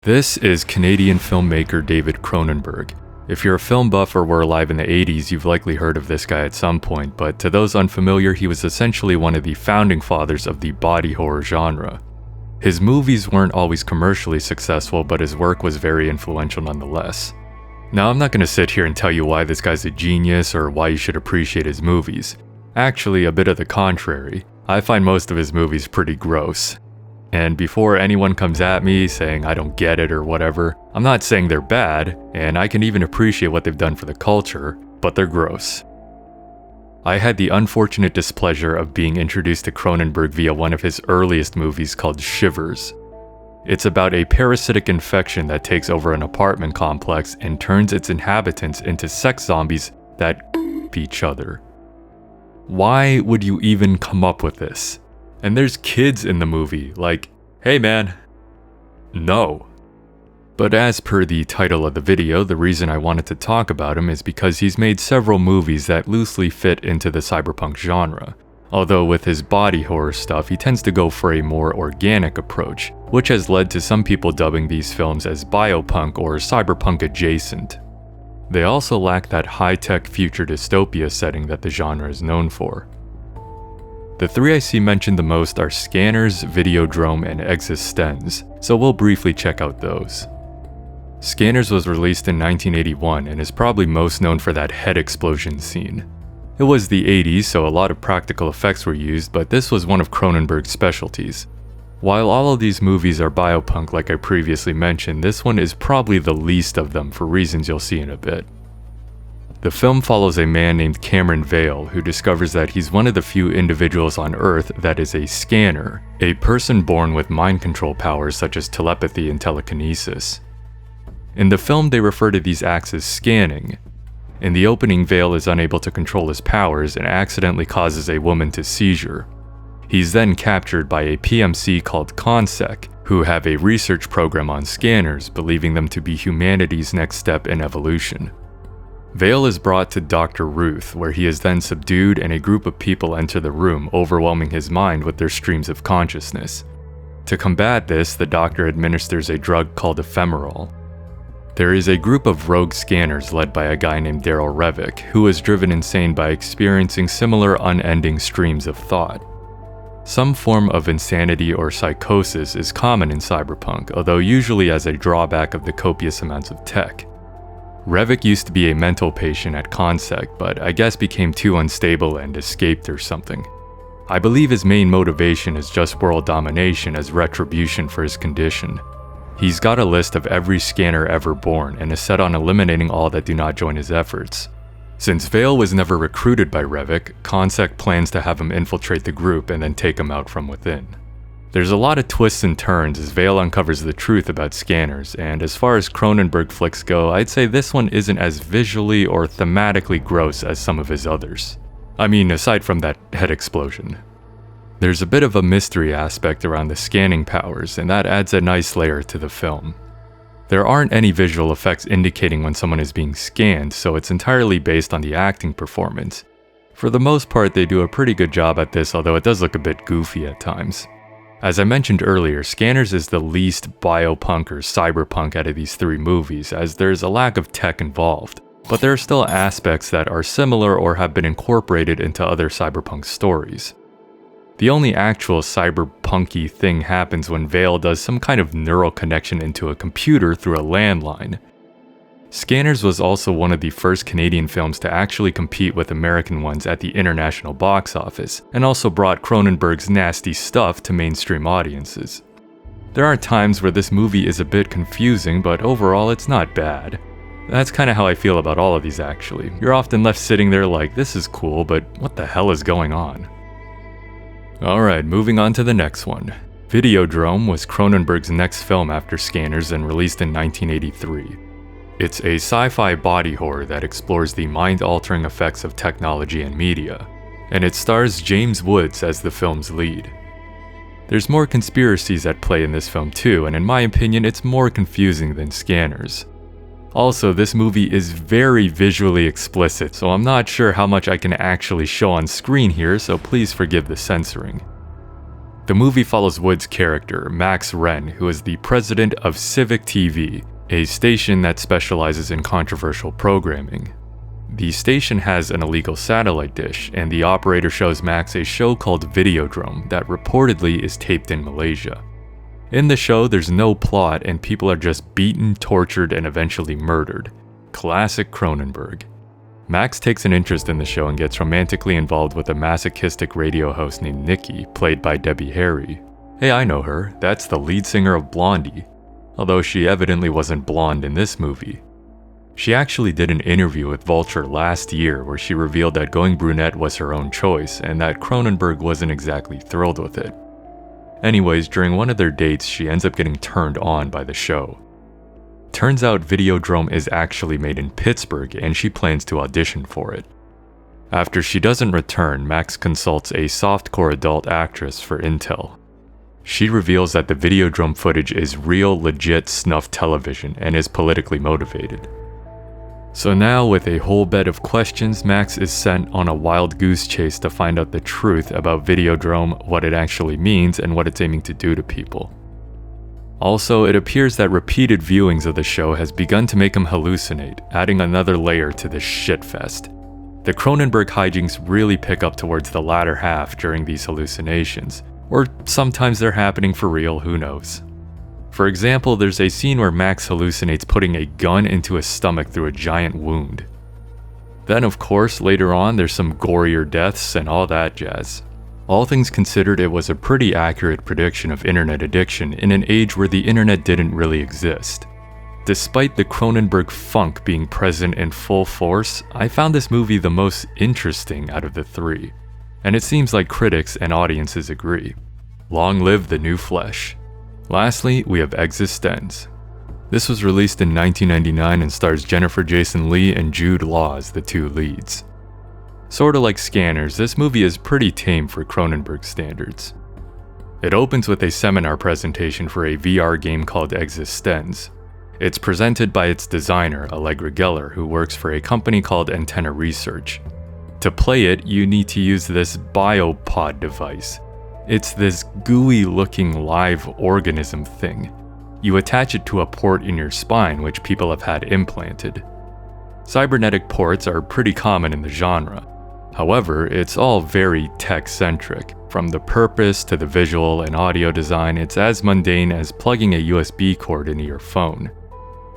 This is Canadian filmmaker David Cronenberg. If you're a film buff or were alive in the 80s, you've likely heard of this guy at some point, but to those unfamiliar, he was essentially one of the founding fathers of the body horror genre. His movies weren't always commercially successful, but his work was very influential nonetheless. Now, I'm not going to sit here and tell you why this guy's a genius or why you should appreciate his movies. Actually, a bit of the contrary. I find most of his movies pretty gross. And before anyone comes at me saying I don't get it or whatever, I'm not saying they're bad, and I can even appreciate what they've done for the culture, but they're gross. I had the unfortunate displeasure of being introduced to Cronenberg via one of his earliest movies called Shivers. It's about a parasitic infection that takes over an apartment complex and turns its inhabitants into sex zombies that each other. Why would you even come up with this? And there's kids in the movie, like, hey man, no. But as per the title of the video, the reason I wanted to talk about him is because he's made several movies that loosely fit into the cyberpunk genre. Although with his body horror stuff, he tends to go for a more organic approach, which has led to some people dubbing these films as biopunk or cyberpunk adjacent. They also lack that high-tech future dystopia setting that the genre is known for. The three I see mentioned the most are Scanners, Videodrome, and eXistenZ, so we'll briefly check out those. Scanners was released in 1981 and is probably most known for that head explosion scene. It was the 80s, so a lot of practical effects were used, but this was one of Cronenberg's specialties. While all of these movies are biopunk like I previously mentioned, this one is probably the least of them for reasons you'll see in a bit. The film follows a man named Cameron Vale who discovers that he's one of the few individuals on Earth that is a scanner, a person born with mind control powers such as telepathy and telekinesis. In the film, they refer to these acts as scanning. In the opening, Vale is unable to control his powers and accidentally causes a woman to seizure. He's then captured by a PMC called CONSEC, who have a research program on scanners, believing them to be humanity's next step in evolution. Vale is brought to Dr. Ruth, where he is then subdued and a group of people enter the room, overwhelming his mind with their streams of consciousness. To combat this, the doctor administers a drug called ephemeral. There is a group of rogue scanners led by a guy named Daryl Revick, who is driven insane by experiencing similar unending streams of thought. Some form of insanity or psychosis is common in cyberpunk, although usually as a drawback of the copious amounts of tech. Revick used to be a mental patient at CONSEC, but I guess became too unstable and escaped or something. I believe his main motivation is just world domination as retribution for his condition. He's got a list of every scanner ever born and is set on eliminating all that do not join his efforts. Since Vale was never recruited by Revick, CONSEC plans to have him infiltrate the group and then take him out from within. There's a lot of twists and turns as Vale uncovers the truth about scanners, and as far as Cronenberg flicks go, I'd say this one isn't as visually or thematically gross as some of his others. I mean, aside from that head explosion. There's a bit of a mystery aspect around the scanning powers, and that adds a nice layer to the film. There aren't any visual effects indicating when someone is being scanned, so it's entirely based on the acting performance. For the most part, they do a pretty good job at this, although it does look a bit goofy at times. As I mentioned earlier, Scanners is the least biopunk or cyberpunk out of these three movies, as there's a lack of tech involved, but there are still aspects that are similar or have been incorporated into other cyberpunk stories. The only actual cyberpunky thing happens when Vale does some kind of neural connection into a computer through a landline. Scanners was also one of the first Canadian films to actually compete with American ones at the international box office, and also brought Cronenberg's nasty stuff to mainstream audiences. There are times where this movie is a bit confusing, but overall it's not bad. That's kinda how I feel about all of these actually. You're often left sitting there like, this is cool, but what the hell is going on? Alright, moving on to the next one. Videodrome was Cronenberg's next film after Scanners and released in 1983. It's a sci-fi body horror that explores the mind-altering effects of technology and media, and it stars James Woods as the film's lead. There's more conspiracies at play in this film too, and in my opinion it's more confusing than Scanners. Also, this movie is very visually explicit, so I'm not sure how much I can actually show on screen here, so please forgive the censoring. The movie follows Wood's character, Max Wren, who is the president of Civic TV, a station that specializes in controversial programming. The station has an illegal satellite dish, and the operator shows Max a show called Videodrome that reportedly is taped in Malaysia. In the show, there's no plot, and people are just beaten, tortured, and eventually murdered. Classic Cronenberg. Max takes an interest in the show and gets romantically involved with a masochistic radio host named Nikki, played by Debbie Harry. Hey, I know her. That's the lead singer of Blondie. Although she evidently wasn't blonde in this movie. She actually did an interview with Vulture last year where she revealed that going brunette was her own choice and that Cronenberg wasn't exactly thrilled with it. Anyways, during one of their dates, she ends up getting turned on by the show. Turns out Videodrome is actually made in Pittsburgh and she plans to audition for it. After she doesn't return, Max consults a softcore adult actress for intel. She reveals that the Videodrome footage is real, legit snuff television and is politically motivated. So now, with a whole bed of questions, Max is sent on a wild goose chase to find out the truth about Videodrome, what it actually means, and what it's aiming to do to people. Also, it appears that repeated viewings of the show has begun to make him hallucinate, adding another layer to this shitfest. The Cronenberg hijinks really pick up towards the latter half during these hallucinations, or sometimes they're happening for real, who knows. For example, there's a scene where Max hallucinates putting a gun into his stomach through a giant wound. Then of course, later on there's some gorier deaths and all that jazz. All things considered, it was a pretty accurate prediction of internet addiction in an age where the internet didn't really exist. Despite the Cronenberg funk being present in full force, I found this movie the most interesting out of the three. And it seems like critics and audiences agree. Long live the new flesh. Lastly, we have eXistenZ. This was released in 1999 and stars Jennifer Jason Leigh and Jude Law as the two leads. Sorta like Scanners, this movie is pretty tame for Cronenberg standards. It opens with a seminar presentation for a VR game called eXistenZ. It's presented by its designer, Allegra Geller, who works for a company called Antenna Research. To play it, you need to use this Biopunk device. It's this gooey-looking live organism thing. You attach it to a port in your spine, which people have had implanted. Cybernetic ports are pretty common in the genre. However, it's all very tech-centric. From the purpose to the visual and audio design, it's as mundane as plugging a USB cord into your phone.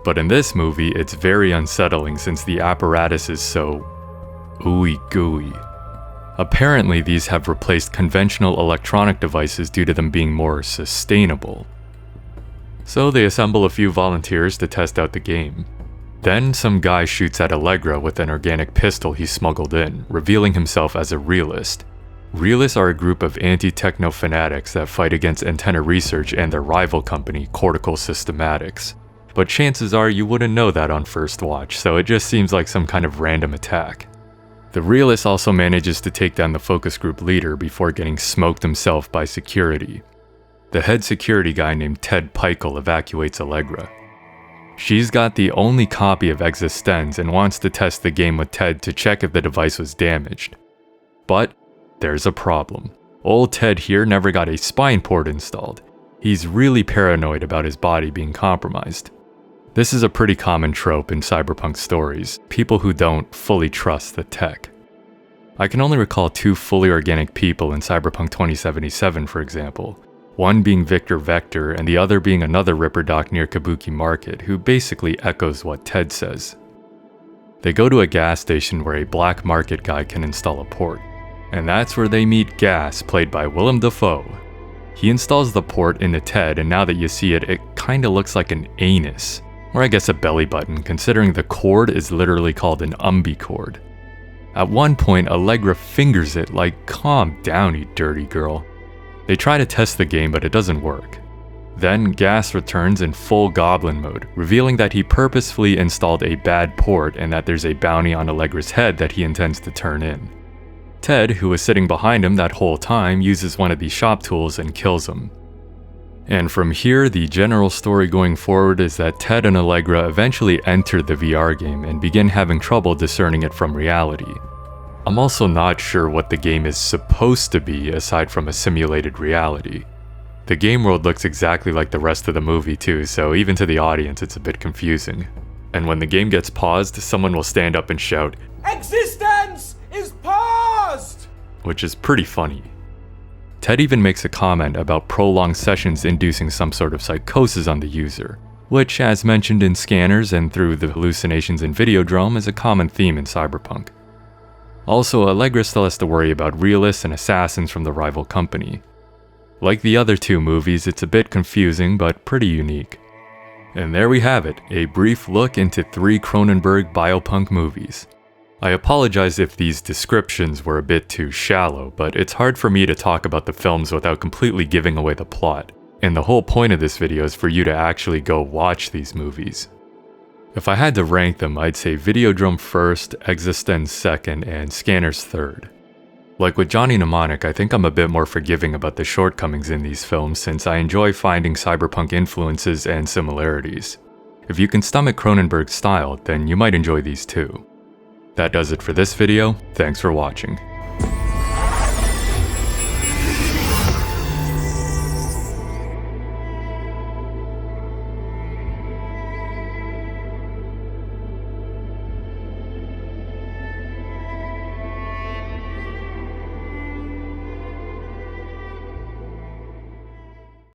But in this movie, it's very unsettling since the apparatus is so ooey-gooey. Apparently, these have replaced conventional electronic devices due to them being more sustainable. So they assemble a few volunteers to test out the game. Then some guy shoots at Allegra with an organic pistol he smuggled in, revealing himself as a realist. Realists are a group of anti-techno fanatics that fight against Antenna Research and their rival company, Cortical Systematics. But chances are you wouldn't know that on first watch, so it just seems like some kind of random attack. The realist also manages to take down the focus group leader before getting smoked himself by security. The head security guy named Ted Peichel evacuates Allegra. She's got the only copy of eXistenZ and wants to test the game with Ted to check if the device was damaged. But there's a problem. Old Ted here never got a spine port installed. He's really paranoid about his body being compromised. This is a pretty common trope in cyberpunk stories, people who don't fully trust the tech. I can only recall two fully organic people in Cyberpunk 2077, for example, one being Victor Vector and the other being another Ripper Doc near Kabuki Market who basically echoes what Ted says. They go to a gas station where a black market guy can install a port, and that's where they meet Gas, played by Willem Dafoe. He installs the port into Ted, and now that you see it, it kinda looks like an anus. Or I guess a belly button, considering the cord is literally called an umbicord. At one point, Allegra fingers it like, calm down, you dirty girl. They try to test the game, but it doesn't work. Then Gas returns in full goblin mode, revealing that he purposefully installed a bad port and that there's a bounty on Allegra's head that he intends to turn in. Ted, who was sitting behind him that whole time, uses one of these shop tools and kills him. And from here, the general story going forward is that Ted and Allegra eventually enter the VR game and begin having trouble discerning it from reality. I'm also not sure what the game is supposed to be aside from a simulated reality. The game world looks exactly like the rest of the movie too, so even to the audience it's a bit confusing. And when the game gets paused, someone will stand up and shout, "eXistenZ is paused!" which is pretty funny. Ted even makes a comment about prolonged sessions inducing some sort of psychosis on the user, which, as mentioned in Scanners and through the hallucinations in Videodrome, is a common theme in Cyberpunk. Also, Allegra still has to worry about realists and assassins from the rival company. Like the other two movies, it's a bit confusing, but pretty unique. And there we have it, a brief look into 3 Cronenberg Biopunk movies. I apologize if these descriptions were a bit too shallow, but it's hard for me to talk about the films without completely giving away the plot, and the whole point of this video is for you to actually go watch these movies. If I had to rank them, I'd say Videodrome first, eXistenZ second, and Scanners third. Like with Johnny Mnemonic, I think I'm a bit more forgiving about the shortcomings in these films since I enjoy finding cyberpunk influences and similarities. If you can stomach Cronenberg's style, then you might enjoy these too. That does it for this video, thanks for watching.